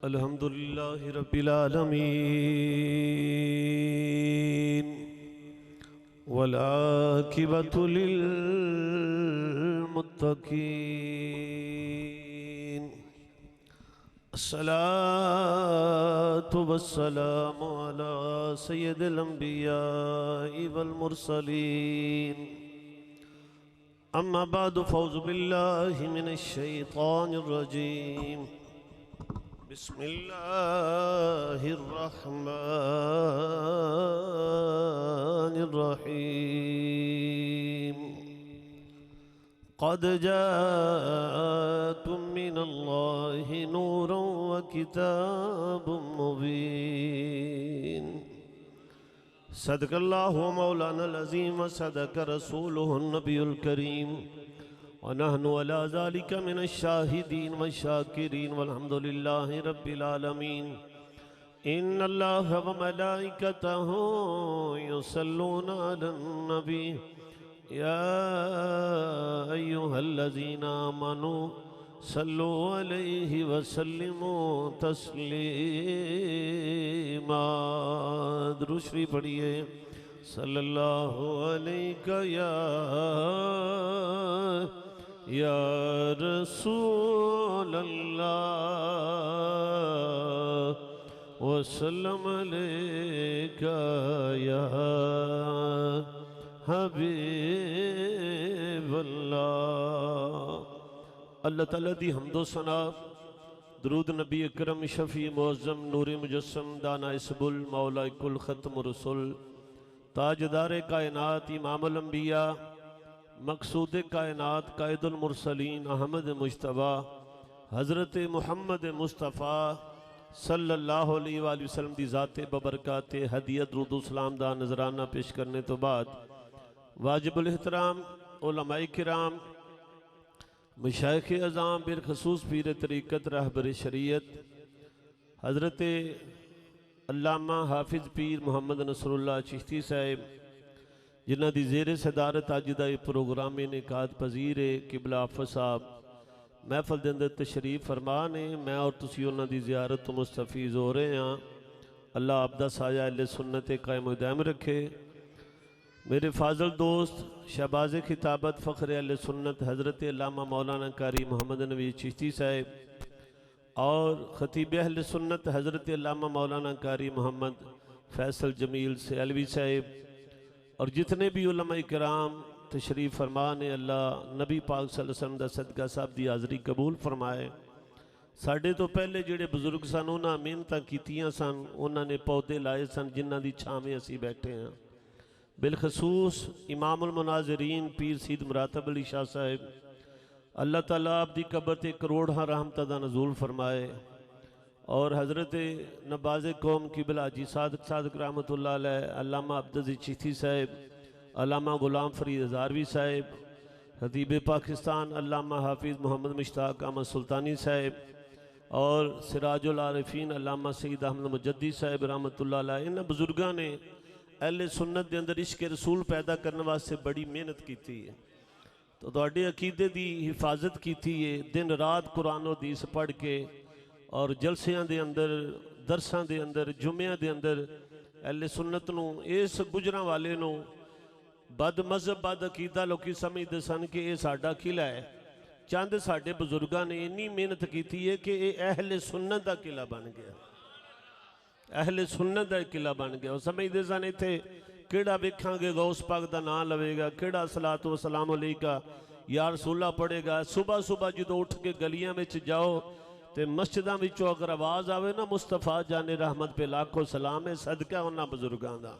الحمد لله رب العالمين والعاقبة للمتقين الصلاة والسلام على سيد الأنبياء والمرسلين أما بعد فأعوذ بالله من الشيطان الرجيم بسم الله الرحمن الرحيم قد جاءكم من الله نور وكتاب مبين صدق الله مولانا العظيم وصدق رسوله النبي الكريم ونحن على ذلك من الشاهدين والشاكرين والحمد لله رب العالمين إن الله وملائكته يصلون على النبي يا أيها الذين آمنوا صلوا عليه وسلموا تسليما درود شریف پڑھیے صلی اللہ علیہ یا رسول اللہ وسلم علیکہ یا حبیب اللہ۔ اللہ تعالیٰ دی حمد و ثنا، درود نبی اکرم شفیع معظم نور مجسم دانا اسبل مولا کل ختم رسول تاجدار کائنات امام الانبیاء مقصود کائنات قائد المرسلین احمد مجتبی حضرت محمد مصطفیٰ صلی اللہ علیہ وآلہ وسلم دی ذات ببرکات ہدیت درود و سلام دا نظرانہ پیش کرنے تو بعد واجب الاحترام علماء کرام مشایخ اعظام بالخصوص پیر طریقت رہبر شریعت حضرت علامہ حافظ پیر محمد نصر اللہ چشتی صاحب جنہ دی زیر صدارت آجدہ پروگرام انعقاد پذیر قبلہ حافظ صاحب محفل دے اندر تشریف فرمانے میں اور تسی انہاں دی زیارت تو مستفیض ہو رہے ہیں۔ اللہ عبدہ سایہ اہل سنت قائم و دائم رکھے۔ میرے فاضل دوست شہباز خطابت فخر اہل سنت حضرت علامہ مولانا قاری محمد نوید چشتی صاحب اور خطیب اہل سنت حضرت علامہ مولانا قاری محمد فیصل جمیل سیلوی صاحب اور جتنے بھی علماء کرام تشریف فرمانے، اللہ نبی پاک صلی اللہ علیہ وسلم دا صدقہ صاحب دی حاضری قبول فرمائے۔ ساڑھے تو پہلے جڑے بزرگ سن انہاں محنتاں کیتیاں سن، انہاں نے پودے لائے سن جنہ دی چھاویں اسی بیٹھے ہیں۔ بالخصوص امام المناظرین پیر سید مراتب علی شاہ صاحب، اللہ تعالیٰ آپ دی قبر تے کروڑاں رحمتہ دا نزول فرمائے، اور حضرت نباز قوم قبلہ حاجی صادق رحمت اللہ علیہ، علامہ عبدالعزیز چشتی صاحب، علامہ غلام فرید ہزاروی صاحب، خطیب پاکستان علامہ حافظ محمد مشتاق احمد سلطانی صاحب اور سراج العارفین علامہ سید احمد مجدی صاحب رحمت اللہ علیہ، انہاں بزرگاں نے اہل سنت دے اندر عشق رسول پیدا کرنے واسطے بڑی محنت کیتی ہے، تو تواڈے عقیدے دی حفاظت کیتی ہے، دن رات قرآن و حدیث پڑھ کے اور جلسیاں دے اندر درساں دے اندر جمعیاں دے اندر اہل سنت نو اس گجراں والے نو بد مذہب بد عقیدہ لوکی سمجھدے سن کہ یہ ساڈا قلعہ ہے۔ چند ساڈے بزرگاں نے اتنی محنت کیتی ہے کہ یہ اہل سنت دا قلعہ بن گیا، اہل سنت دا قلعہ بن گیا۔ وہ سمجھدے سن ایتھے کیڑا ویکھاں گے غوث پاک دا نام لوے گا، کیڑا صلاۃ و سلام علیکہ یا رسول اللہ پڑھے گا۔ صبح صبح جدو اٹھ کے گلیاں وچ جاؤ تے مسجداں وچوں اگر آواز آوے نا مصطفیٰ جان رحمت پہ لاکھوں سلام ہے، صدقہ انہاں بزرگاں دا۔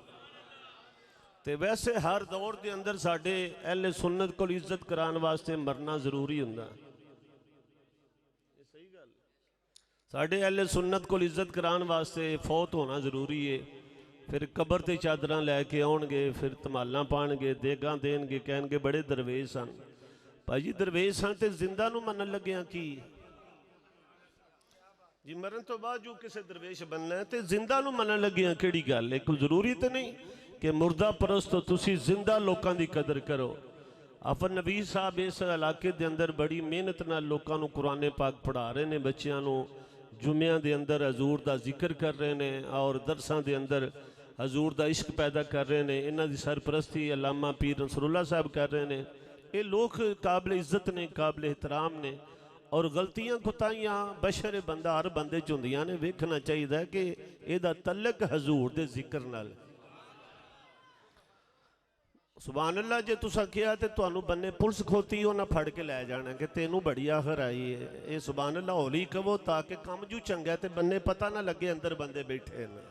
تے ویسے ہر دور دے اندر ساڈے اہل سنت کو عزت کران واسطے مرنا ضروری ہوندا، یہ صحیح گل، ساڈے اہل سنت کو عزت کران واسطے فوت ہونا ضروری ہے۔ پھر قبر تے چادراں لے کے آن گے، پھر تمالاں پان گے، دیگاں دین گے، کہن گے بڑے درویش سن۔ بھائی جی درویش سن تے زندہ نو منن لگیاں کی جی مرن تو بعد جو کسے درویش بننا ہے تے زندہ نو منن لگیاں کیڑی گل ہے؟ کوئی ضروری تے نہیں کہ مردہ پرست تو تسی زندہ لوکاں دی قدر کرو۔ آفر نبی صاحب اس علاقے دے اندر بڑی محنت نہ لوکاں نو قرآن پاک پڑھا رہے نے، بچیاں نو جمعیاں دے اندر حضور دا ذکر کر رہے ہیں اور درساں دے اندر حضور دا عشق پیدا کر رہے ہیں. انہاں دی سرپرستی علامہ پیر نصر اللہ صاحب کر رہے ہیں. یہ لوگ قابل عزت نے, قابل احترام نے, اور غلطیاں کوتاہیاں بشر بندہ ہر بندے چوندیاں نے. ویکھنا چاہیے کہ یہ دا تعلق حضور دے ذکر نال. سبحان اللہ جے تسا کیا تے تانوں بننے پولیس کھوتی ہو نہ پھڑ کے لے جانا کہ تینوں بڑی آخر آئی ہے. یہ سبحان اللہ ہولی کہو تاکہ کم جو چنگا ہے تے بننے پتہ نہ لگے اندر بندے بیٹھے ہیں.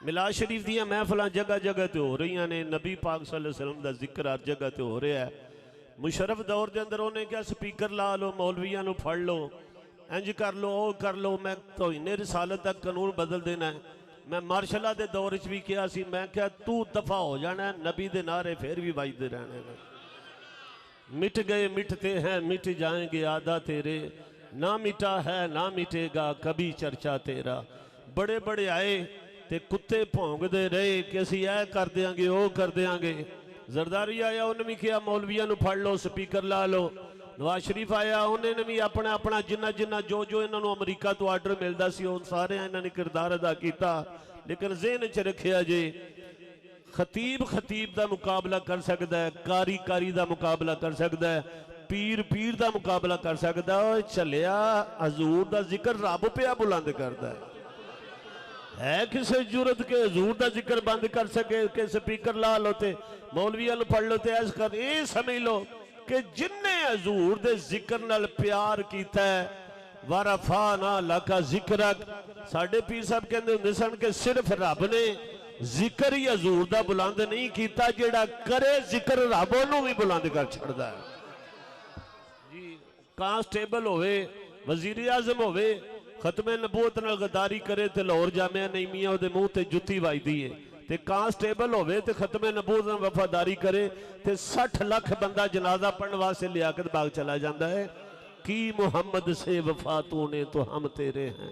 میلاد شریف دیاں محفلاں جگہ جگہ تے ہو رہی ہیں. نبی پاک صلی اللہ علیہ وسلم دا ذکر ہر جگہ تے ہو رہا ہے. مشرف دور دے اندر انہیں کیا سپیکر لا لو, مولویاں نو پھڑ لو, انج کر لو, او کر لو, میں توہین رسالت دا قانون بدل دینا ہے. میں مارشلہ دے دور وچ بھی کیا سی, میں کیا تو دفع ہو جانا ہے, نبی دے نعرے پھر بھی بجدے رہنے. مٹ گئے مٹتے ہیں مٹ جائیں گے آدھا تیرے, نہ مٹا ہے نہ مٹے گا کبھی چرچا تیرا. بڑے بڑے آئے تے کتے بھونگ دے رہے کہ اسی اے کر دیاں گے او کر دیاں گے. زرداری آیا انہوں نے کیا مولویاں نو پھڑ لو, سپیکر لا لو. نواز شریف آیا انہوں نے بھی اپنا اپنا جنہ جنہ جو انہوں نے امریکہ تو آرڈر ملدا سی ان سارے انہوں نے کردار ادا کیتا. لیکن ذہن چ رکھیا جی خطیب خطیب دا مقابلہ کر سکتا ہے, کاری کاری دا مقابلہ کر سکتا ہے, پیر پیر دا مقابلہ کر سکتا ہے. چلیا حضور دا ذکر رب پہ بلند کرتا ہے کسے جرت کے حضور دا ذکر بند کر سکے کہ سپیکر لا لو تے مولویاں نو پڑھ لو تے ایس کر. یہ سمجھ لو کہ جن نے حضور دے ذکر نال پیار کیتا ہے وَرَفَعْنَا لَكَ ذِكْرَكَ. ساڑھے پیر صاحب کہندے ہوندے سن کہ صرف رب نے ذکر ہی حضور دا بلند نہیں کیتا, جیڑا کرے ذکر رب انہوں بھی بلند کر چھڑدا ہے. جی کانسٹیبل ہوئے, وزیر اعظم ہوئے, ختم نبوت نال غداری کرے تے لاہور جامعہ نعیمیہ دے منہ تے جتی وائی دیئے, تے کانسٹیبل ہوئے تے ختم نبوت نال وفاداری کرے تے 60 لاکھ بندہ جنازہ پڑھن واسطے لیاقت باغ چلا جاندہ ہے. کی محمد سے وفا تو نے تو ہم تیرے ہیں,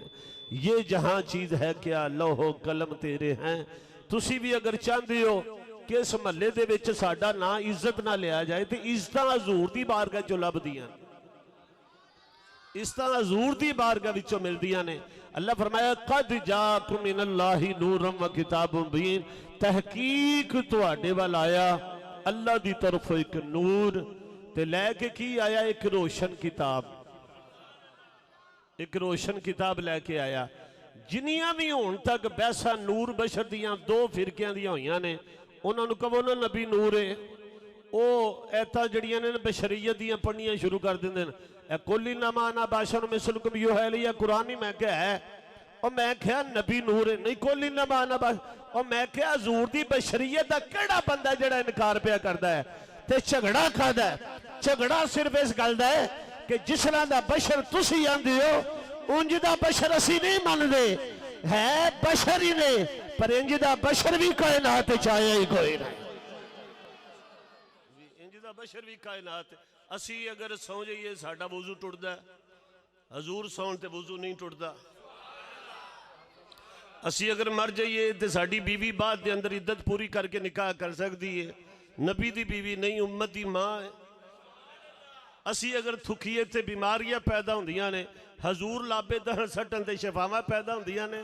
یہ جہاں چیز ہے کیا لوح و قلم تیرے ہیں. تسی بھی اگر چاندے ہو کہ اس محلے دے وچ ساڈا نا عزت نہ لیا جائے تے عزتاں حضور دی بارگاہ چوں لب دیاں, عزتاں حضور دی بارگاہ وچوں مل دیاں نے. اللہ فرمایا قد جاکم من اللہ نورم و کتاب مبین, تحقیق تواڈے وال آیا اللہ دی طرف ایک نور تے لے کے کی آیا ایک روشن کتاب, ایک روشن کتاب لے کے آیا. جنیاں بھی ہون تک بیسا نور بشر دیاں دو فرقیاں دیاں ہویاں نے, انہوں نے کہو نا نبی نور ہے, او ایتا جڑیاں نے بشریت دیاں پڑھنیاں شروع کر دیں دیں اے کلی نمانا باشر مثلکم یوحی لیا قرآنی میں کہا ہے, اور میں کہا نبی نور ہے نہیں کلی نمانا باشر, اور میں کہا حضور دی بشریت دا کیڑا بندہ جڑا انکار پیا کردا ہے تے جھگڑا کھادا ہے. جھگڑا صرف اس گل دا ہے کہ جس طرح دا بشر تسی آندے ہو انج دا بشر اسی نہیں مان دے, ہے بشر ہی نے پر انج دا بشر بھی کائنات چاہیے ہی کوئی نہیں. انج دا بشر بھی کائنات اسی اگر سو جائیے ساڑھا وضو ٹوڑ ہے, حضور سون تے وضو نہیں ٹوڑتا. اسی اگر مر جائیے تے ساڑھی بیوی بعد دے اندر عدت پوری کر کے نکاح کر سکتی ہے, نبی دی بیوی نہیں امت دی ماں ہے. اسی اگر تھکیے تے بیماریاں پیدا ہوندیاں نے, حضور لابے دہن سٹن تے شفاواں پیدا ہوندیاں نے.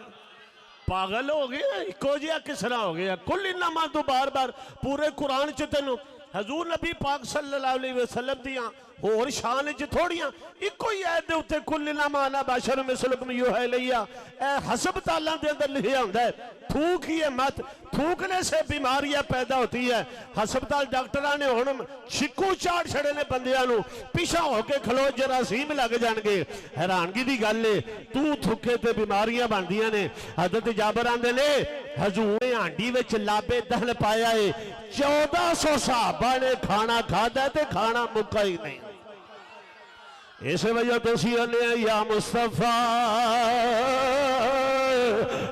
پاگل ہو گیا ایکو جیا کس طرح ہو گیا. کل انما تو بار بار پورے قرآن چتنو حضور نبی پاک صلی اللہ علیہ وسلم دیاں اور شان چ تھوڑیاں ایک ہی آیت دے اوتے کل انما انا بشر مثلکم یوحی لیا اے حسب تعالیٰ دے اندر لکھیا ہوندا ہے تھوکیے مت, تھوکنے سے بیماریاں پیدا ہوتی ہے. ہسپتال ڈاکٹراں نے ہن چھکو چاڑ چھڑے نے بندیاں نو پیچھے ہو کے کھلو جراثیم لگ جان گے. حیرانگی دی گل ہے تو تھوکے تے بیماریاں بندیاں نے. حضرت جابر آندے نے حضور نے ہانڈی وچ لابے دہن پایا ہے 1400 صحابہ نے کھانا کھادا تے کھانا مکا ہی نہیں. اس وجہ تو سیانے یا مصطفیٰ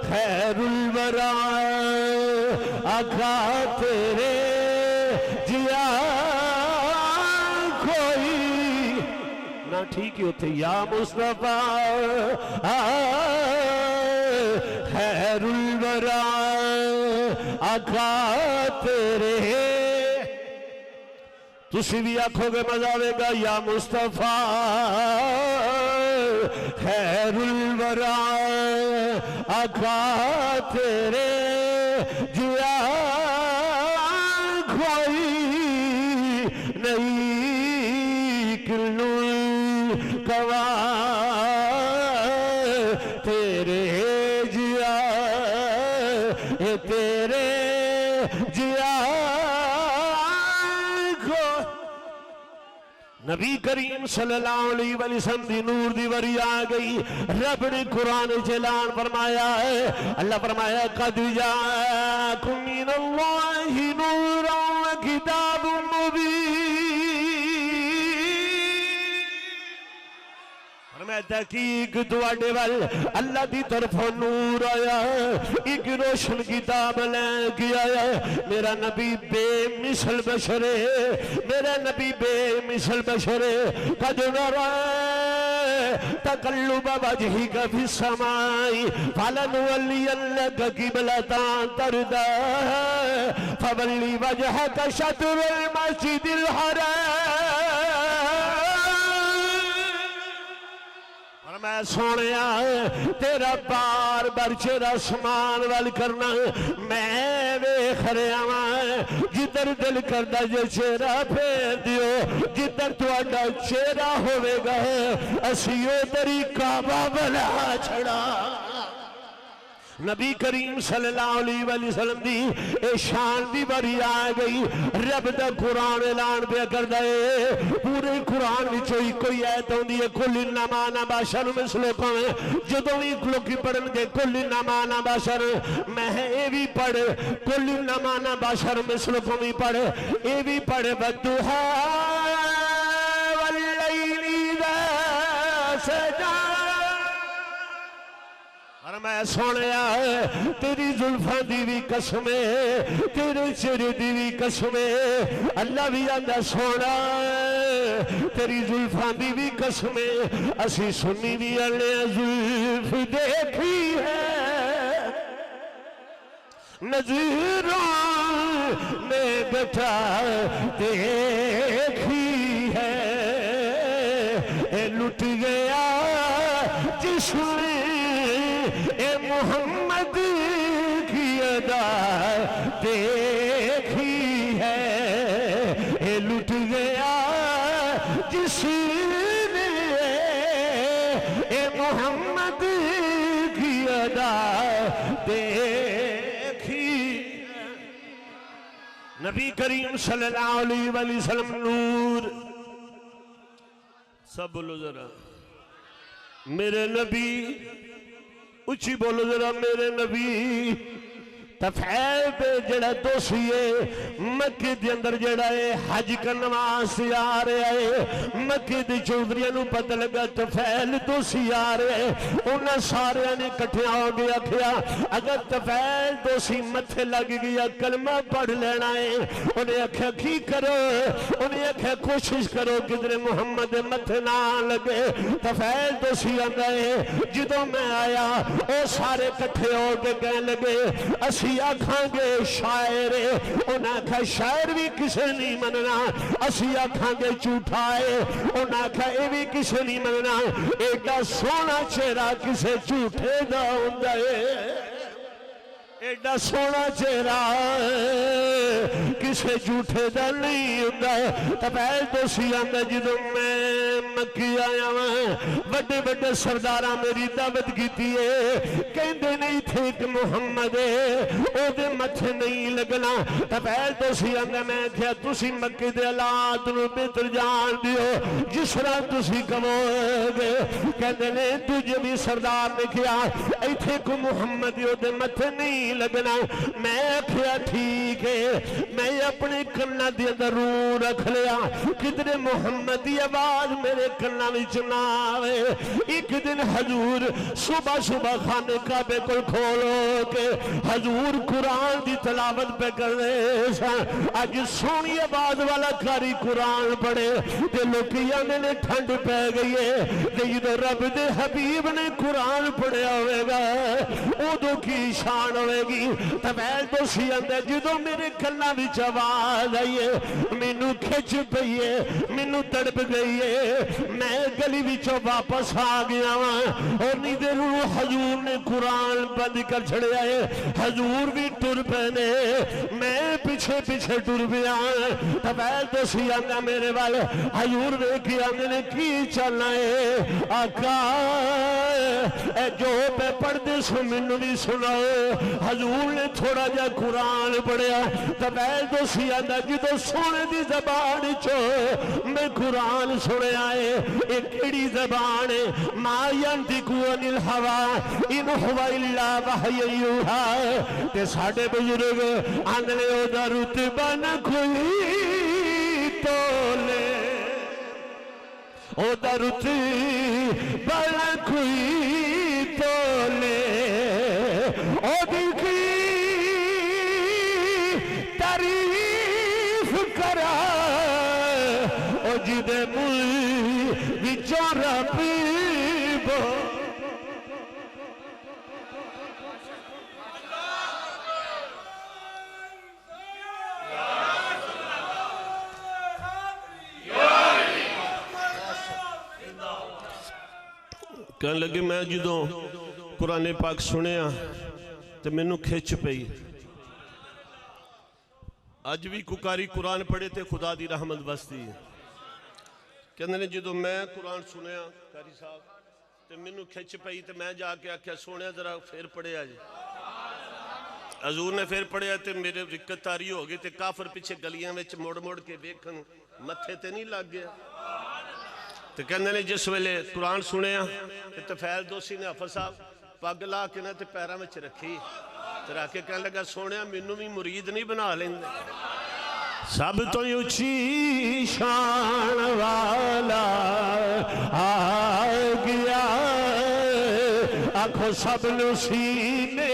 خیر الورا آقا تیرے جیا کوئی نہ ٹھیک ہی ہوتے یا مصطفیٰ خیر الورا آقا تیرے تسی بھی آنکھوں کے مزہ آئے گا یا مصطفیٰ خیر نور آقا تیرے جیا کوئی نہیں کلو کوا تیرے جیا تیرے جیا کو نبی کریم صلی اللہ علیہ وسلم دی نور دی وری آ گئی. رب نے قرآن اعلان فرمایا ہے, اللہ فرمایا قد جاءکم من اللہ نور و کتاب مبین. فرمایا تحقیق تواڈے ول اللہ دی طرف نور آیا ہے, ایک روشن کتاب لے کے آیا ہے. میرا نبی بے مثل بشر ہے, میرا نبی بے مثل بشر ہے. قد نرى تقلب وجهك في السماء فلنولينك قبلة ترضاها فول وجهك شطر المسجد الحرام. میں سونیا تیرا بار بار چہرہ آسمان وال کرنا, میں ویکھ رہا ہاں جدھر دل کردا جے چہرہ پھیر دیو, جدھر تہاڈا چہرہ ہوے گا اسی ادھر ہی کعبہ بنا چھڑا. نبی کریم صلی اللہ علیہ وسلم دی اے شان دی باری آ گئی. رب دا قرآن اعلان پہ کردا ہے, پورے قرآن وچوں ہی کوئی ایت ہوندی ہے کل انما انا بشر مثلکم. جدوں بھی لوکی پڑھن گے کل انما انا بشر, میں اے بھی پڑھ کل انما انا بشر مثلکم ہی پڑھ, اے بھی پڑھ والضحیٰ واللیل اذا سجا. اور میں سونیا تیری زلفاں دی بھی قسم ہے, تیرے چہرے دی بھی قسم ہے. اللہ بھی آندا سونا تیری زلفاں دی بھی قسم ہے, اسی سنی بھی آنے زلف دیکھی ہے نظروں میں بیٹھا دیکھی ہے. اے لٹ گیا جس نے اے محمد کی ادا دیکھی ہے, اے لٹ گیا جس نے اے محمد کی ادا دیکھی. نبی کریم صلی اللہ علیہ وسلم نور. سب بولو ذرا میرے نبی, اچھی بولو ذرا میرے نبی. تفعیل پہ جڑا دوسیے مکہ دی اندر جڑا ہے حج کرنے واسطے آ رہے ہیں, مکہ دی چودھریاں نو پتہ لگا تفعیل دوسی آ رہے ہیں. انہاں سارے نے کٹھے ہو گیا کیا اگر تفعیل دوسی متھے لگ گیا کلمہ پڑھ لینا ہے. انہیں آکھیا کی کرو, انہیں آکھیا کوشش کرو کدھر محمد متھے نہ لگے. تفعیل دوسی آندا ہے جدوں میں آیا او سارے کٹھے ہو کے کہنے لگے اسی آکھاں گے شاعر, انہاں آکھا شاعر بھی کسے نہیں مننا, اسی آکھاں گے جھوٹا ہے, انہاں آکھا اے بھی کسے نہیں مننا. ایڈا سونا چہرہ کسے جھوٹے دا ہوندا ہے, ایڈا سونا چہرہ کسے جھوٹے دا نہیں ہوندا. تفعیل دوسی آندا جدوں میں مکی آیا ہاں بڑے بڑے سرداراں میری دعوت کیتی ہے, کہندے نہیں تھے کہ محمد او دے متھے نہیں لگنا. تفعیل دوسی آندا میں کہیا تسی مکے دے حالات نو بہتر جان دیو جس طرح تسی کہو گے. کہندے نے تجھے بھی سردار نے کہیا ایتھے کو محمد او دے متھے نہیں لگنا. میں کہیا ٹھیک ہے, میں اپنے کنا دے اندر روح رکھ لیا کدھر محمد دی آواز میرے کنا وچ نہ آوے. ایک دن حضور صبح صبح خانے کعبے کو کھولو کے حضور قرآن دی تلاوت پہ کر رہے سن. اج سونی آواز والا کاری قرآن پڑھے تے لوکی آنے نے ٹھنڈ پہ گئی ہے, تے جدوں رب دے حبیب نے قرآن پڑھیا ہوئے گا ادو کی شان ہوئے گی طویل دوسی اندر جدو میرے کلہ وچ آواز آئیے مینوں کھچ پئیے مینوں تڑپ گئیے میں گلی وچوں واپس آ گیا اور نہیں دیر حضور نے قرآن بند کر چھڑے آئے حضور بھی ٹر پینے میں پیچھے پیچھے ٹر پیا طویل دوسی اندر میرے والے حضور دیکھی آنے نے کی چلنا ہے آقا اے جو پہ پڑھتے سو منو بھی سناؤ حضور نے تھوڑا جا قرآن پڑھیا طویل دوسی اندر جدو سونے دی زبان چو میں قرآن سنے آئے ایک کڑی زبان ما ینطقو عن الہوی ان ہوا الا وحی یوحی تے ساڑھے بزرگ آندھنے او دا رتبہ نہ کوئی تولے او دا رتبہ نہ کوئی تولے او دل کی تعریف کرا او جدے مل وچوں ربی بو کہنے لگے میں جدوں قرآن پاک سنیا تو میں نو کھچ پئی آج بھی کاری قرآن پڑھے تھے خدا دی رحمت بستی کہنے لگے جدوں میں قرآن سنیا کاری صاحب تو میں نو کھچ پئی تو میں جا کے آکھیا سنیا ذرا پھر پڑھے آج حضور نے پھر پڑھے تو میرے رکت تاری ہو گئی تو کافر پیچھے گلیاں میں موڑ موڑ کے بیکھن متھے تے نہیں لگ گیا تو کہنے نے جس ویلے قرآن سنیا تو طویل دوسی نے حافظ صاحب پگ لا کے نہ تے پیراں وچ رکھی تے رکھ کے کہنے لگا سونیا مینوں بھی مرید نہیں بنا لیندے سب تو اونچی شان والا آ گیا آنکھوں سب نو سینے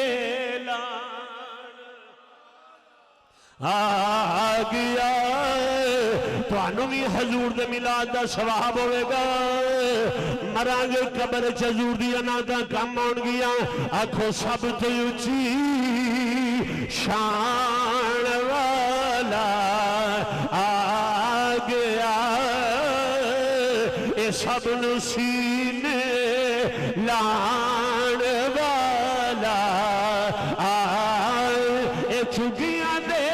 آ گیا تو انہوں بھی حضور دے میلاد دا ثواب ہوئے گا مرانگے قبر چ حضور دی انا دا کم آن گیا آنکھوں سب تو اونچی شان والا آ گیا اے سب نو سینے لان والا اے چگیاں دے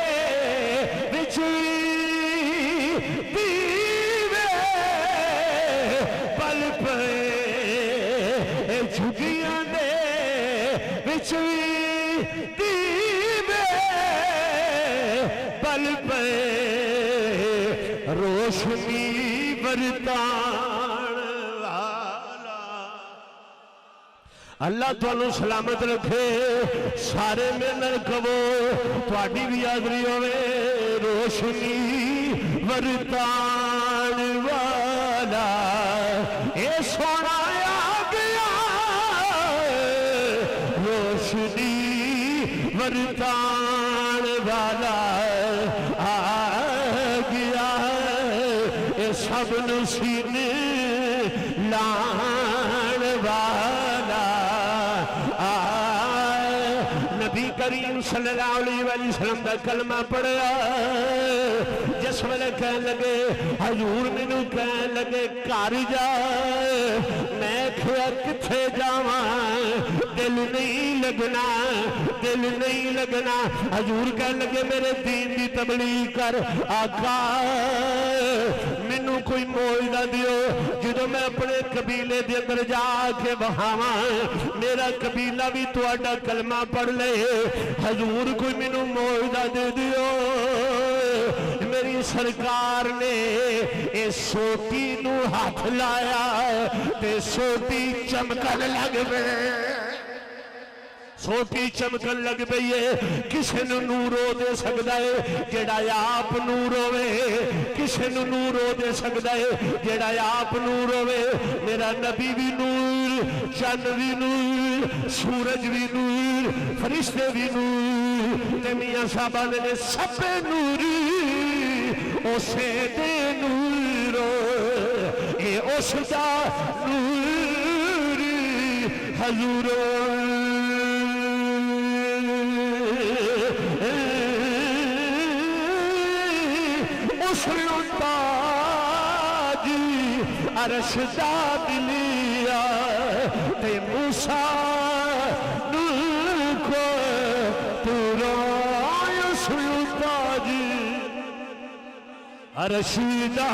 روشنی برتان والا اللہ تو سلامت رکھے سارے میں نرکبو تو آڈی بھی آدری ہوئے روشنی برتان والا اے سونا آ گیا روشنی برتان والا سب نو سینے لان والا نبی کریم صلی اللہ علیہ وسلم دا کلمہ پڑھا جس ویلے کہنے لگے حضور مینوں کہنے لگے گھر جا میں کھیا کتھے جاواں دل نہیں لگنا دل نہیں لگنا حضور کہنے لگے میرے دین دی تبلیغ کر آقا مینوں کوئی موعظہ دیو جدوں میں اپنے قبیلے دے اندر جا کے بہاواں میرا قبیلہ بھی تہاڈا کلمہ پڑھ لے حضور کوئی مینوں موعظہ دے دیو میری سرکار نے اے سوٹی نو ہاتھ لایا تے سوٹی چمکن لگ پئی سوٹی چمکن لگ پئی ہے کسے نو نور ہو دے سکدا ہے جیڑا آپ نور ہوئے کسے نو نور ہو دے سکدا ہے جیڑا آپ نور ہوئے میرا نبی بھی نور چند بھی نور سورج بھی نور فرشتے بھی نور تے میاں صاحبہ نے سب نوری اسے دے نور اے اس دا نور حضور عرش دا ملیا تے موسیٰ نور کو پورا یسلطا جی عرش دا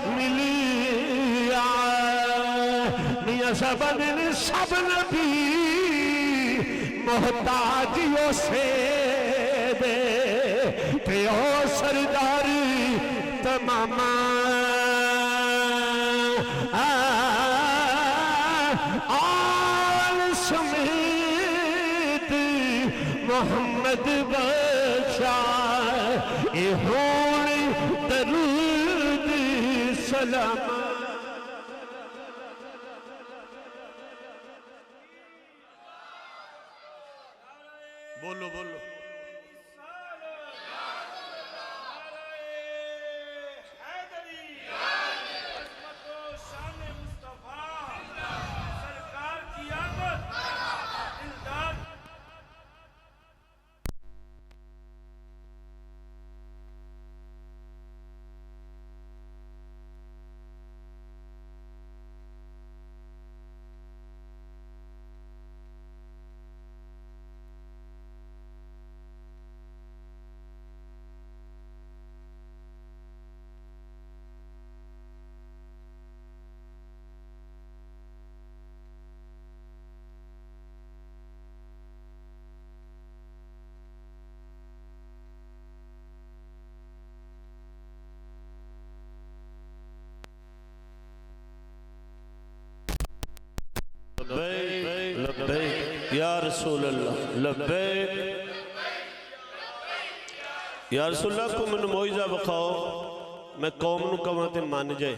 ملیا میاں سبن سب نبی محتاجیوں سے دے تے او سرداری تمام آل سمیت محمد بخشا اے ہوئی درود سلام بولو بولو لبیک لبیک یا رسول اللہ لبیک یا رسول اللہ کو من موئزہ بخاؤ میں قوم نو کماتے مان جائے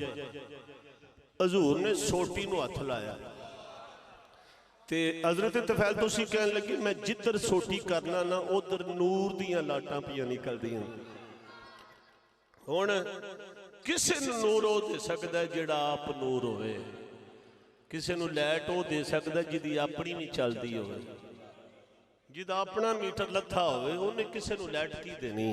حضور نے سوٹی نو ہاتھ لایا تے حضرت طفیل تو سی کہنے لگی میں جدر سوٹی کرنا نا ادھر نور دیاں لاٹاں پیا نکل دیاں ہونے کسی نور ہو دے سکتا ہے جڑا آپ نور ہوئے کسی نو لیٹ ہو دے سکتا ہے جدی اپنی نہیں چل دی ہوئے جدہ اپنا میٹر لتھا ہوئے انہیں کسی نو لیٹ کی دینی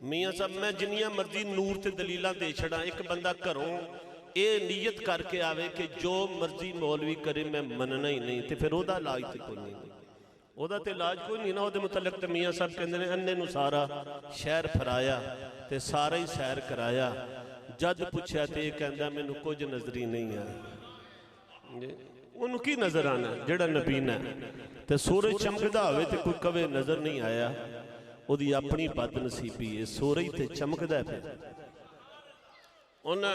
میاں صاحب میں جنیاں مرضی نور تے دلیلہ دے چھڑا ایک بندہ کروں اے نیت کر کے آوے کہ جو مرضی مولوی کرے میں مننا ہی نہیں تے پھر او دا علاج تے کوئی نہیں او دا تے علاج کوئی نہیں نا او دے متعلق تے میاں صاحب کہندے نے اننے نو سارا شہر پھرایا تے سارا ہی سیر کرایا جد پوچھا تے کہندا میں نو کچھ نظری نہیں ہے انہوں کی نظر آنا جڑا نبین ہے تے سورج چمکدہ ہوئے تے کوئی کبھی نظر نہیں آیا او دی اپنی بد نصیبی ہے سورج تے چمکدہ ہے انہاں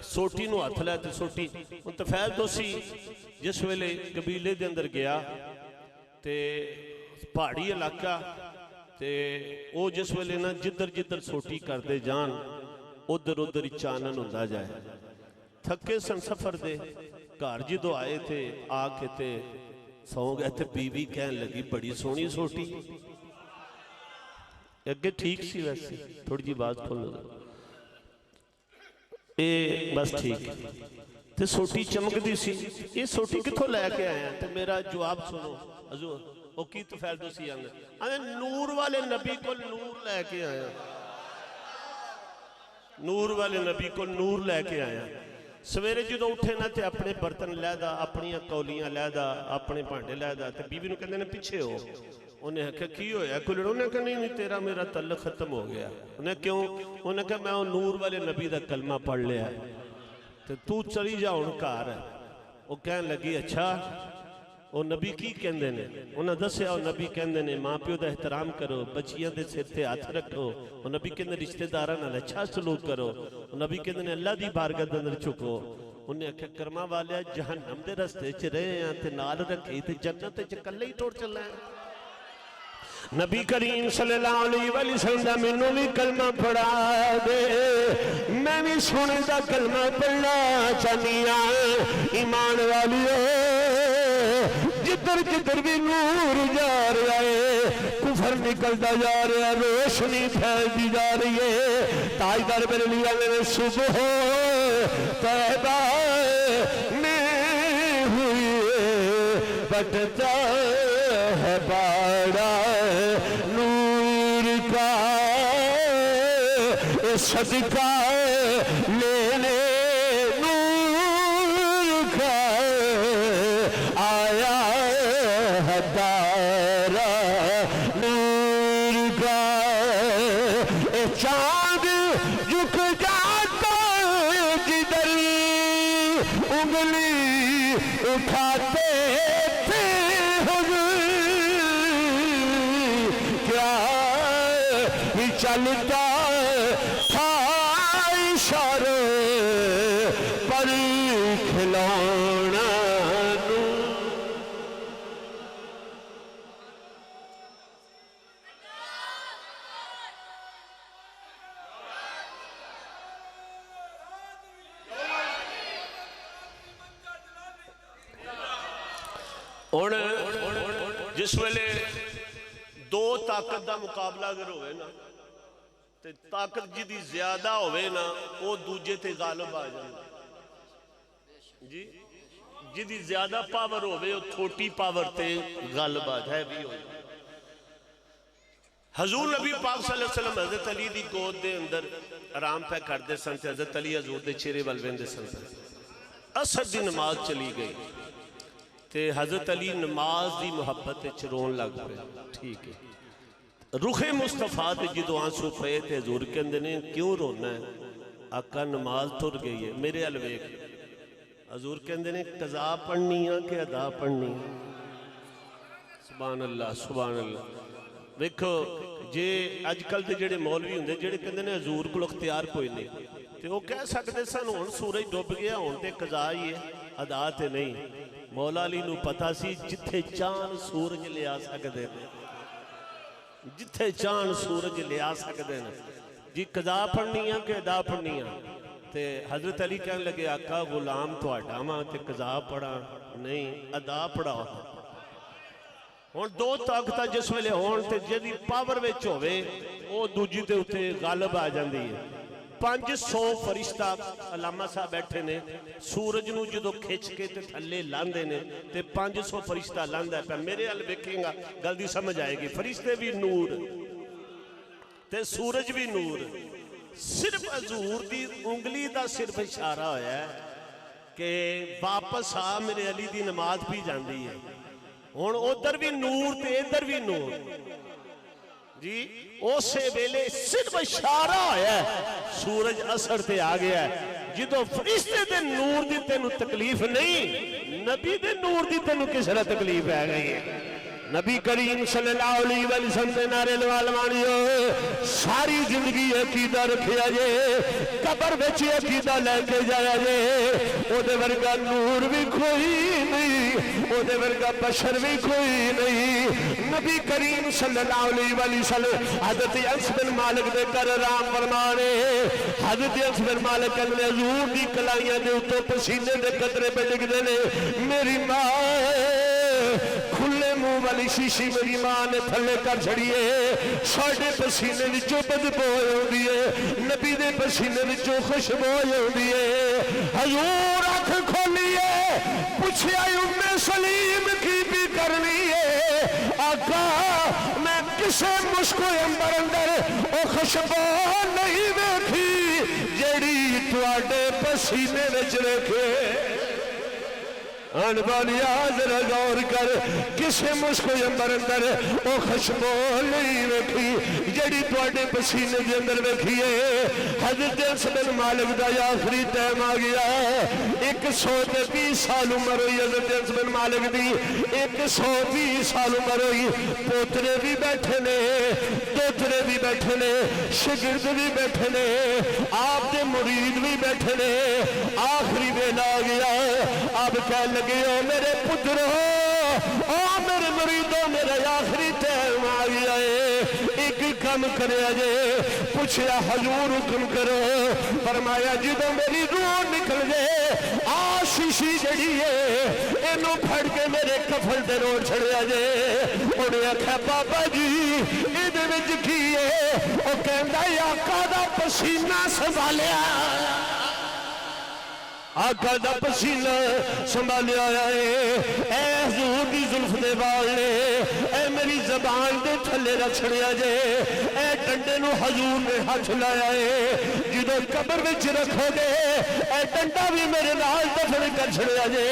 سوٹی نو ہاتھ لے تے سوٹی ان تفیل دو سی جس ویلے قبیلے دے اندر گیا تے پہاڑی علاقہ تے او جس ویلے نا جدر جدر سوٹی کر دے جان ادھر ادھر چانن ہوندہ جائے تھکے سن سفر دے گھر جدو آئے تھے آکے تھے سو گئے تھے بیوی کہنے لگی بڑی سونی سوٹی اگے ٹھیک سی ویسے تھوڑی جی بات کھول لگا اے بس ٹھیک تے سوٹی چمک دی سی یہ سوٹی کتھو لے کے آئے ہیں تے میرا جواب سنو حضور او کی تو فیل دو سی آنے نور والے نبی کو نور لے کے آئے ہیں نور والے نبی کو نور لے کے آئے ہیں سویرے جدو اٹھے نہ تے اپنے برتن لے دا اپنی کولیاں لے دا اپنے پانڈے لے دا تے بیوی نو کہندے نے پیچھے ہو انہیں کہا کی ہویا کوئی لڑوں نے کہا نہیں تیرا میرا تعلق ختم ہو گیا انہیں کیوں انہیں کہا میں نور والے نبی دا کلمہ پڑھ لیا تے تو چلی جا ان کار ہے وہ کہنے لگی اچھا وہ نبی کی کہندے نے انہیں دسیا وہ نبی کہندے نے ماں پیو دا احترام کرو بچیاں دے سر تے ہاتھ رکھو وہ نبی کہندے رشتہ داراں نال اچھا سلوک کرو وہ نبی کہندے نے اللہ دی بارگاہ دے اندر چکو انہیں کہا کرما والے جہنم دے رستے چ رہے ہیں تے نال رکھی تے جنت تے کلے ہی ٹوٹ چلنا ہے نبی کریم صلی اللہ علیہ وسلم دا منوں بھی کلمہ پڑھا دے میں بھی سونے دا کلمہ پڑھنا چاہنیا ایمان والیو جدر جدر بھی نور جا رہا ہے کفر نکلتا جا رہا ہے روشنی پھیلتی جا رہی ہے تاجدار میرے لیے میرے صبح طیبہ میں ہوئی بٹتا ہے باڑا نور کا صدقہ لینے نور دارا نور کا چاند جھک جاتا جدھر انگلی اٹھاتے تھے کیا ہی چلتا تھا اشارے پر کھلونا ہن جس ویلے دو طاقت دا مقابلہ اگر ہوئے نا تے طاقت جدی زیادہ ہوئے نا وہ دوجے تے غالب آ جائے جی جدی زیادہ پاور ہوئے وہ تھوٹی پاور تے غالب آ جائے بھی ہوئے حضور نبی پاک صلی اللہ علیہ وسلم حضرت علی دی گود دے اندر آرام پہ کر دے سن تے حضرت علی حضور دے چہرے والوین دے سن عصر دی نماز چلی گئی تے حضرت علی نماز دی محبت چرون لگ پہ ٹھیک ہے رخ مصطفیٰ تے جدو آنسو پہ تے حضور کے اندر نے کیوں رونا ہے آقا نماز تر گئی ہے میرے الویک حضور کے اندر نے قضا پڑھنی ہے کہ ادا پڑھنی ہے سبحان اللہ سبحان اللہ دیکھو جے اج کل دے جڑے مولوی ہوندے جڑے کہندے نے حضور کو اختیار کوئی نہیں تے وہ کہہ سکتے سن ہن سورج ڈوب گیا ہن تے قضا ہی ہے ادا تے نہیں مولا علی نو پتا سی جتھے چاند سورج لے آ سکدے نے جتھے چاند سورج لے آ سکدے نے جی قضا پڑھنی ہے کہ ادا پڑھنی ہے تے حضرت علی کہنے لگے آقا غلام تہاڈا ماں تے قضا پڑھا نہیں ادا پڑھا ہن دو طاقت جس ویلے ہون تے جدی پاور وچ ہوے او دوجی تے اوتے غالب آ جاندی ہے 500 فرشتہ علامہ صاحب بیٹھے نے سورج نو جدو کھچ کے تے تھلے لاندے نے تے 500 فرشتہ لاندا ہے پہ میرے ال ویکھیں گا گل دی سمجھ آئے گی فرشتے بھی نور تے سورج بھی نور صرف حضور دی انگلی دا صرف اشارہ ہویا ہے کہ واپس آ میرے علی دی نماز بھی جاندی ہے ہن ادھر بھی نور تے ادھر بھی نور جی اسے ویلے صرف اشارہ ہویا ہے سورج اثر تے آ گیا ہے جدو فرشتے دے نور دی تینو تکلیف نہیں نبی دے نور دی تینو کس طرح تکلیف ہے گئی ہے نبی کریم صلی اللہ علیہ وسلم دے نعرے لوالوانیو ساری زندگی عقیدہ رکھیا جے قبر وچ عقیدہ لے کے جایا جے او دے ورگا نور بھی کوئی نہیں او دے ورگا بشر بھی کوئی نہیں نبی کریم صلی اللہ علیہ وسلم حضرت انس بن مالک دے کر رام فرمانے حضرت انس بن مالک نے حضور دی کلائیاں دے اوتے پسینے دے قطرے پہ ڈگ دے نے میری ماں کھلے منہ والی شیشی میری ماں نے تھلے کر چھڑیے ساڈے پسینے وچوں بدبو ہوندی ہے نبی دے پسینے وچوں خوشبو ہوندی ہے حضور اکھ کھولیے پوچھیا ام سلیم کی بھی کرنی ہے آقا میں کسے مشکو امبر اندر او خوشبو نہیں ویکھی جیڑی تواڈے پسینے وچ رکھے آن والی آزر غور کر کسے مشکو امبر اندر او خوشبو نہیں ویکھی جڑی تواڈے پسینے دے اندر ویکھیے حضرت انس بن مالک دا آخری ٹائم آ گیا 120 سال عمر ہوئی حضرت انس بن مالک دی 120 سال عمر ہوئی پوترے بھی بیٹھے نے دوترے بھی بیٹھے نے شگرد بھی بیٹھے نے آپ دے مرید بھی بیٹھے نے آخری ویلا آ گیا اب کہہ لگے او میرے پترو او میرے مریدوں میرا آخری ٹائم آ گیا ہے ایک کم کرے جے پوچھیا حضور حکم کرو فرمایا جدو میری روح نکل جائے آشیشی جڑی ہے اینو پھڑ کے میرے کفل دے روڑ چھڑیا جے انہیں آکھا بابا جی ادھے وچ کی ہے او کہندا آقا دا پسینہ سنبھالیا آقا دا پسینہ سنبھالیا ہے اے حضور دی زلف دے وال نے اے میری زبان دے تھلے رکھ چھڑیا جے اے ڈنڈے نو حضور نے ہاتھ لایا ہے جدو قبر وچ رکھو گے اے ڈنڈا بھی میرے نال دفن کر چھڑیا جے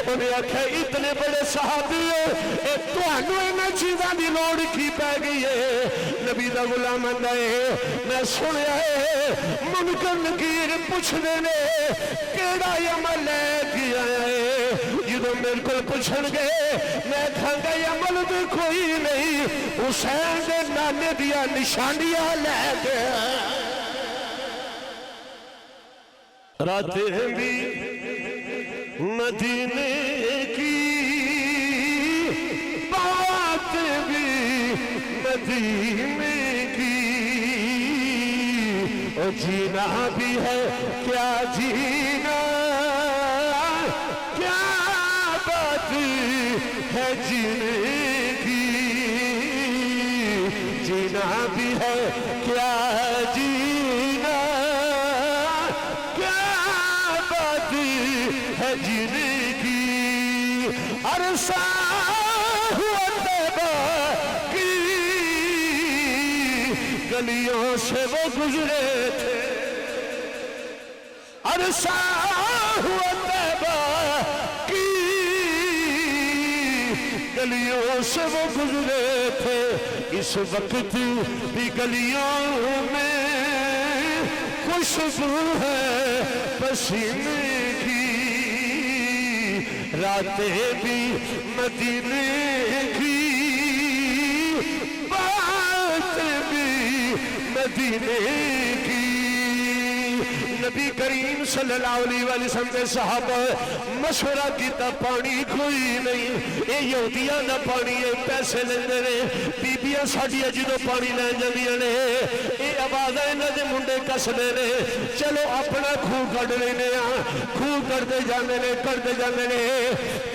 انہیں آکھا اتنے بڑے صحابی ہو اے تہانوں انہاں چیزاں دی لوڑ کی پے گئی ہے نبی دا غلام آندا ہے میں سنیا ہے منکر نکیر پوچھ دے نے کیڑا عمل لے کے آیا ہے جدو میرے کو پوچھن گے میں کہاں گا عمل بھی کوئی نہیں حسین دے نانے دیا نشانیاں لے کے راتیں بھی مدینے کی بات بھی مدینے کی اور جینا بھی ہے کیا جینا کیا بات ہے جینے کی جینا بھی ہے کیا جینا کیا بات ہے جینے کی عرصہ ہوا طیبہ کی گلیوں سے وہ گزرے تھے عرصہ ہوا طیبہ کی گلیوں سے وہ گزرے تھے اس وقت بھی گلیوں میں خوشبو ہے پسینے کی راتیں بھی مدینے کی بات بھی مدینے کی نبی کریم صلی اللہ علیہ وسلم کے صحابہ مشورہ کیتا پانی کوئی نہیں اے یہودیاں دا پانی اے پیسے لیندے نے بیبیاں ساڈیاں جدوں پانی لین جاندیاں نے اے آوازاں انہاں دے منڈے کسدے نے چلو اپنا کھو کڈ لینے کھو کڈتے جاندے نے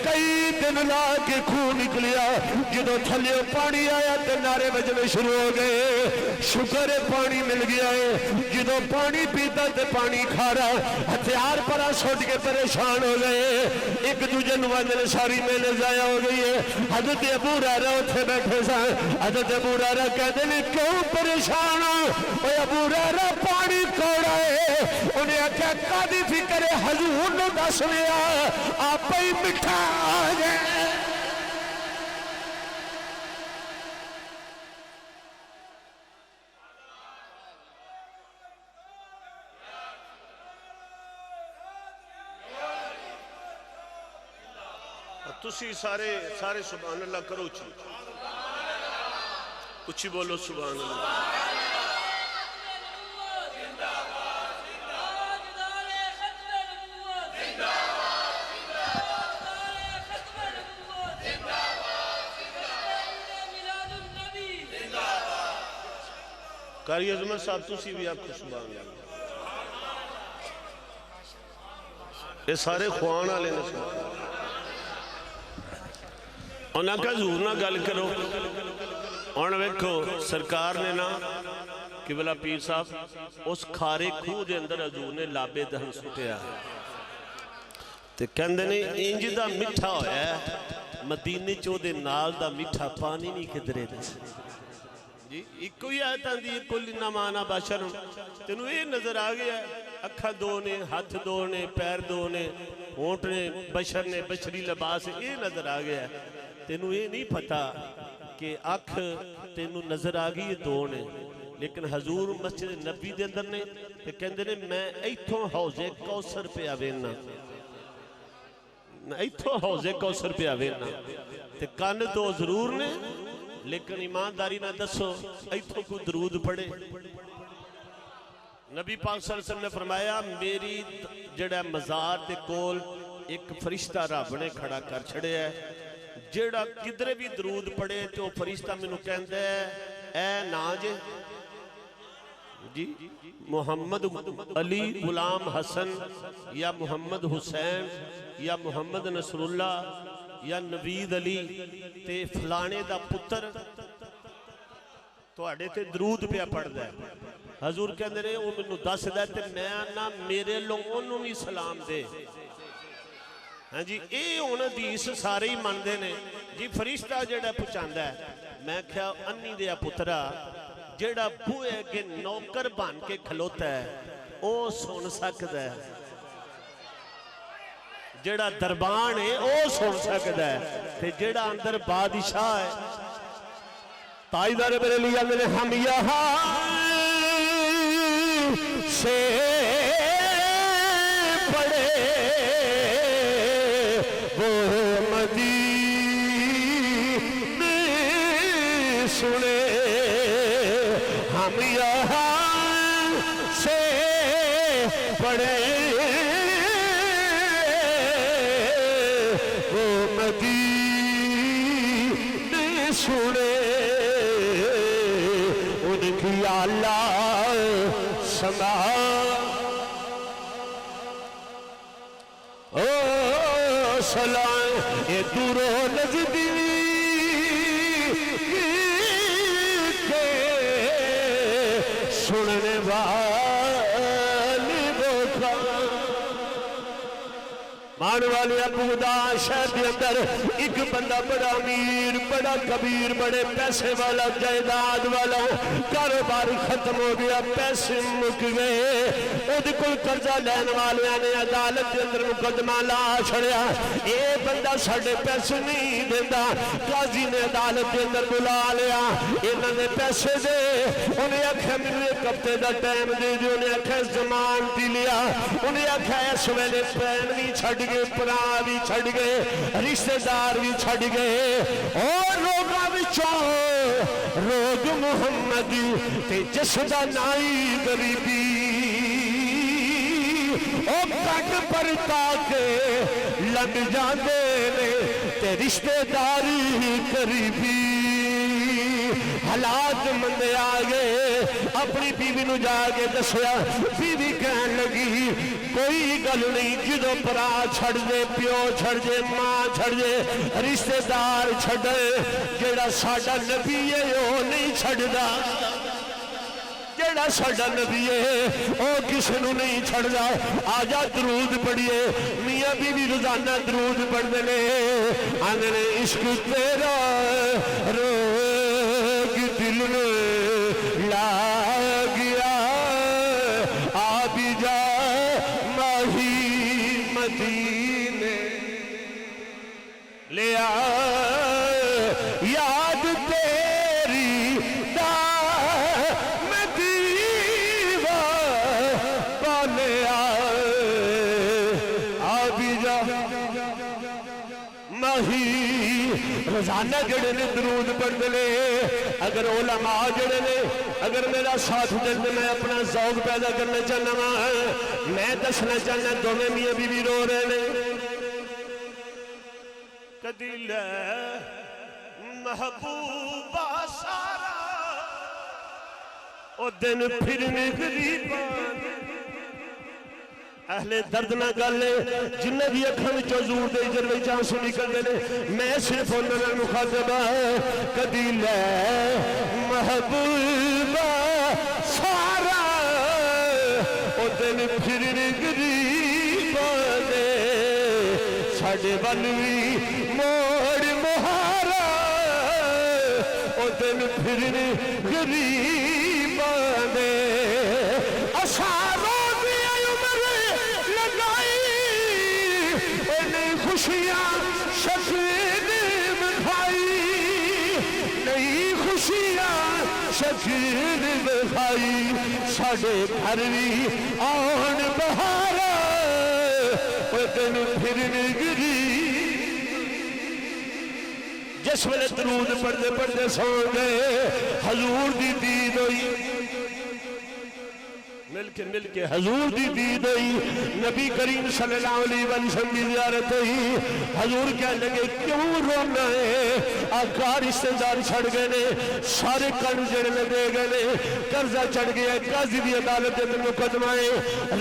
کئی دن لا کے کھو نکلیا جدوں تھلیوں پانی آیا تے نعرے بجنے شروع ہو گئے شکر ہے پانی مل گیا ہے جدوں پانی پیتا تے پانی کھا رہا ہتھیار پرا سوٹ کے پریشان ہو گئے ایک دوجے نوازنے ساری میلے ضائع ہو گئی ہے حضرت ابو ہریرہ اتھے بیٹھے سن حضرت ابو ہریرہ کہتے ہیں کیوں پریشان ہو ابو ہریرہ پانی کوڑا ہے انہیں آکھیا کادی فکر ہے حضور نے دس لیا آپ ہی مٹھا آ جائے تسی سارے سبحان اللہ کرو اچھی بولو سبحان اللہ قاری عظمت صاحب تسی بھی آپ کو سبحان اللہ یہ سارے خوان آلے نے سبحان اللہ انہاں کا حضور نہ گل کرو انہاں ویکھو سرکار نے نا قبلہ پیر صاحب اس کھارے کھو دے اندر حضور نے لابے دہن سٹیا تے کہندے نے انج دا مٹھا ہویا ہے مدینے چو دے نال دا مٹھا پانی نہیں کدرے دے جی ایک کوئی آیت آندی کل انما انا بشر تینوں یہ نظر آ گیا اکھا دو نے ہاتھ دو نے پیر دو نے ہونٹ نے بشر نے بشری لباس یہ نظر آ گیا تینوں یہ نہیں پتا کہ اکھ تینوں نظر آ گئی دو نے لیکن حضور مسجد نبی دے اندر نے کہ کہندے نے میں ایتھوں حوضے کوثر پہ آوینا میں ایتھوں حوضے کوثر پہ آوینا تے کان تو ضرور نے لیکن ایمانداری نہ دسو ایتھوں کو درود پڑھے نبی پاک صلی اللہ علیہ وسلم نے فرمایا میری جڑا مزار دے کول ایک فرشتہ رب نے کھڑا کر چھڑے ہے جڑا کدھر بھی درود پڑھے تو فرشتہ منو کہندے اے ناج جی محمد علی غلام حسن یا محمد حسین یا محمد نصر اللہ یا نوید علی تے فلانے دا پتر تو اڑے تے درود پہ پڑھ دے حضور کہندے نے وہ منو دس دے تے میں آنا میرے لوگوں نو بھی سلام دے ہاں جی اے انہاں دی اس سارے ہی مندے نے جی فرشتہ جڑا پہنچاندا ہے میں کہا انی دیا پترا جیڑا بوئے اگے نوکر بان کے کھلوتا ہے او سن سکتا ہے، جیڑا دربان ہے او سن سکتا ہے، تے جیڑا اندر بادشاہ ہے تائیدار میرے لیے میں نے ہم یہاں سے پڑے وہ مدینے سنے، ہم یہاں سے پڑے وہ مدینے سنے، ان کی اللہ سما او سلام یہ دور و نزدیک کے سننے والی بوکھا مان والے ابو دا شہر کے اندر ایک بندہ بڑا امیر بڑا کبیر بڑے پیسے والا جائیداد والا کاروبار ختم ہو گیا پیسے مک گئے اودے کول قرضہ لین والے نے عدالت کے اندر مقدمہ لا چھڑیا اے بندہ ساڈے پیسے نہیں دیندا قاضی نے عدالت کے اندر بلا لیا انہاں نے پیسے دے انہیں آکھیا مینوں ایک ہفتے دا ٹائم دے دیو انہیں آکھیا زمان دی لیا انہیں آکھیا اس ویلے پین بھی چھڑ گئے پرا بھی چھڑ گئے رشتہ دار بھی چھڑ گئے اور لوگاں وچوں روگ محمدی تے جس دا نائی غریبی او کٹ پر تاکے لگ جاندے نے تے رشتہ داری قریبی حالات مندے آگے اپنی بیوی نو جاگے دسیا بیوی کہن لگی کوئی گل نہیں جدو پرا چھڑ دے پیو چھڑ دے ماں چھڑ دے رشتہ دار چھڑ دے جیڑا ساڈا نبی ہے وہ نہیں چھڑ دا جیڑا ساڈا نبی ہے وہ کسی نو نہیں چھڑ دا آجا درود پڑھئے میاں بیوی روزانہ درود پڑھ دے آنے نے عشق تیرا روگ دل میں لا گیا آ بھی جا ماہی مدینے لے آ یاد تیری دا میں دیوا پالے آ بھی جا ماہی روزانہ جڑے نے درود پڑھ لے اگر علماء جڑے نے اگر میرا ساتھ دے میں اپنا ذوق پیدا کرنا چاہنا میں دسنا چاہنا دونوں میاں بیوی رو رہے نے کدی لے محبوبہ سارا او دن پھرنے غریبان اہل درد نہ گلے جنہ بھی اکھن چوزور دے جروے چانسو نکل دے میں صرف انہوں مخاطبہ کدی لے محبوبہ سارا او دن پھرنے غریبان ساڑے بلوی موڑ مہارا او دن پھرنے غریبان اشاروں خوشیاں شکل بکھائی نئی خوشیاں شکل بکھائی ساڑے گھر بھی آن بہارا وہ دن پھرنے گری جس ویلے درود پڑھتے پڑھتے سو گئے حضور دی دید ہوئی مل کے حضور دی دید ہوئی نبی کریم صلی اللہ علیہ وسلم کی زیارت ہوئی حضور کہنے لگے کیوں رونا ہے آقا رشتہ دار چھڑ گئے نے سارے قرض جڑنے دے گئے نے قرضہ چڑھ گیا قاضی دی عدالت میں مقدمائے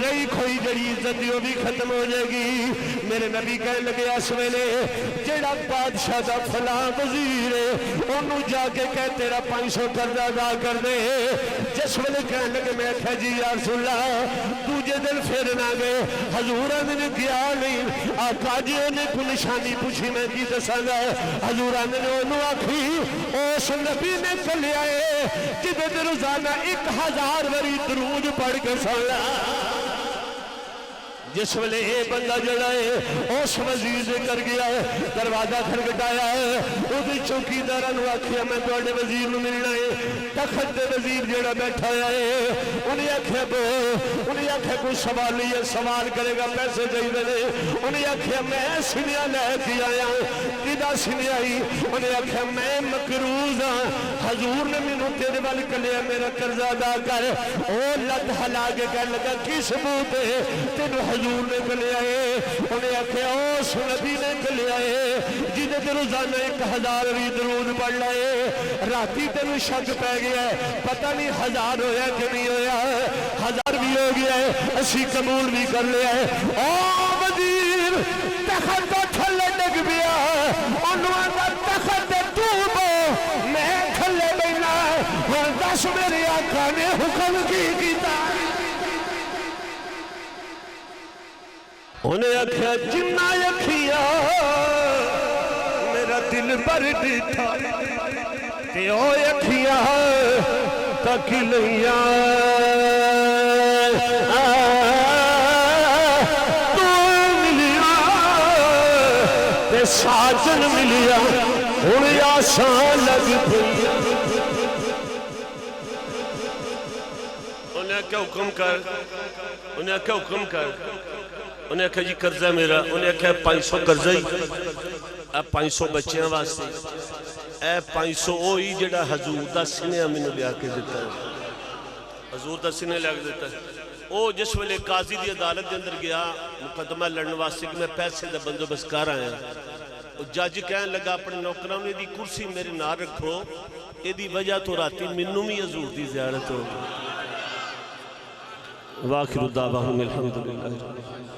رہی کھوئی جڑی عزت دی وہ بھی ختم ہو جائے گی میرے نبی کہنے لگے اس ویلے جڑا بادشاہ دا فلاں وزیر ہے انہوں جا کے کہ تیرا 500 قرضہ ادا کر دے جس ویلے کہنے لگے میں کہا جی یا رسول اللہ دوجہ دل پھر نہ گئے حضورہ نے کیا نہیں آقا جی انہیں کو نشانی پوچھی میں کی دساں گا حضورہ نے انہوں آکھی او اس نبی نے کلیا ہے جدے روزانہ 1000 واری درود پڑھ کے سونا جس ویلے یہ بندہ جڑا ہے اس وزیر دے کر گیا ہے دروازہ کھڑکٹایا ہے وہ چوکیدار نو آکھیا میں تواڈے وزیر نو ملنا ہے تخت دے وزیر جڑا بیٹھا ہے انہیں آکھیا انہیں آکھیا کوئی سوال نہیں ہے سوال کرے گا پیسے چاہیے نے انہیں آکھیا میں سنیا لے کے آیا کدا سنیا ہی انہیں آکھیا میں مقروض ہاں حضور نے مینوں تیرے ول کلیا میرا قرضہ ادا کر او لت ہلا کے کہنے لگا کی ثبوت ہے تینوں حضور نے کلیا ہے انہیں آکھیا اس نبی نے کلیا ہے جدے تے روزانہ 1000 واری درود پڑھ لائے راتی تینوں شک پہ گیا ہے پتہ نہیں 1000 ہویا کہ نہیں ہویا 1000 بھی ہو گیا ہے اسی قبول بھی کر لیا ہے او وزیر تخت تو تھلے ڈگ گیا انہوں نے تخت تو بو میں تھلے بینا اور دس میرے آقا نے حکم کی کیتا انہیں اکھیا جنہ اکھیا میرا دل بر ڈٹھا تے او اکھیا تک لیا تو ملیا تے ساجن ملیا انہیں آسان لگ پئی انہیں کیا حکم کر انہیں کیا حکم کر انہیں کہا جی قرضہ میرا انہیں کہا 500 قرضہ ہی 500 بچیاں واسطے 500 اوہی جڑا حضور دا سنیا میں نے لیا کے دیتا ہے حضور دا سنیا لیا کے دیتا ہے او جس ویلے قاضی دی عدالت دے اندر گیا مقدمہ لڑنے واسطے کہ میں پیسے دا بندوبست کر آیا جج کہنے لگا اپنے نوکراں نے دی کرسی میرے نہ رکھو اے دی وجہ تو راتی منوں بھی حضور دی زیارت ہو وآخر دعواہم الحمدللہ